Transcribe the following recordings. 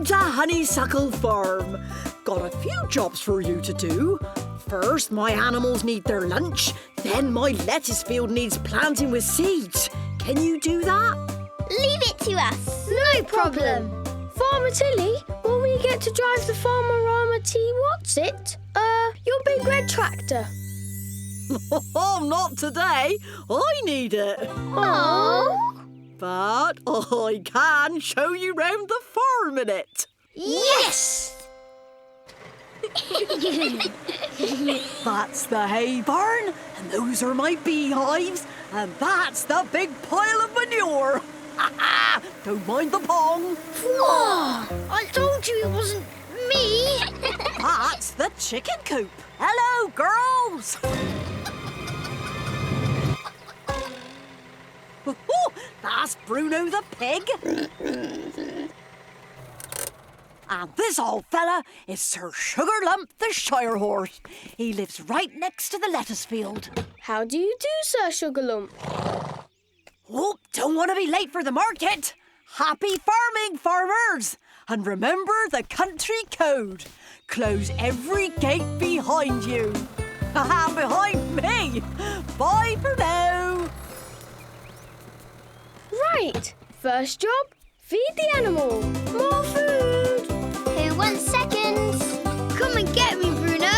Welcome to Honeysuckle Farm. Got a few jobs for you to do. First, my animals need their lunch. Then my lettuce field needs planting with seeds. Can you do that? Leave it to us. No problem. Farmer Tilly, will we get to drive the Farmer-Rama T. What's it? Your big red tractor. Oh, not today. I need it. Aww. But I can show you round the farm in it. Yes! That's the hay barn, and those are my beehives, and that's the big pile of manure. Don't mind the pong. Whoa! I told you it wasn't me. That's the chicken coop. Hello, girls. That's Bruno the pig. And this old fella is Sir Sugarlump the Shire Horse. He lives right next to the lettuce field. How do you do, Sir Sugarlump? Oh, don't want to be late for the market. Happy farming, farmers. And remember the country code. Close every gate behind you. And behind me. Bye for now. Right. First job, feed the animal. More food. Who wants seconds? Come and get me, Bruno.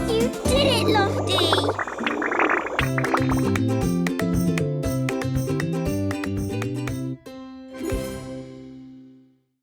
You did it, Lofty.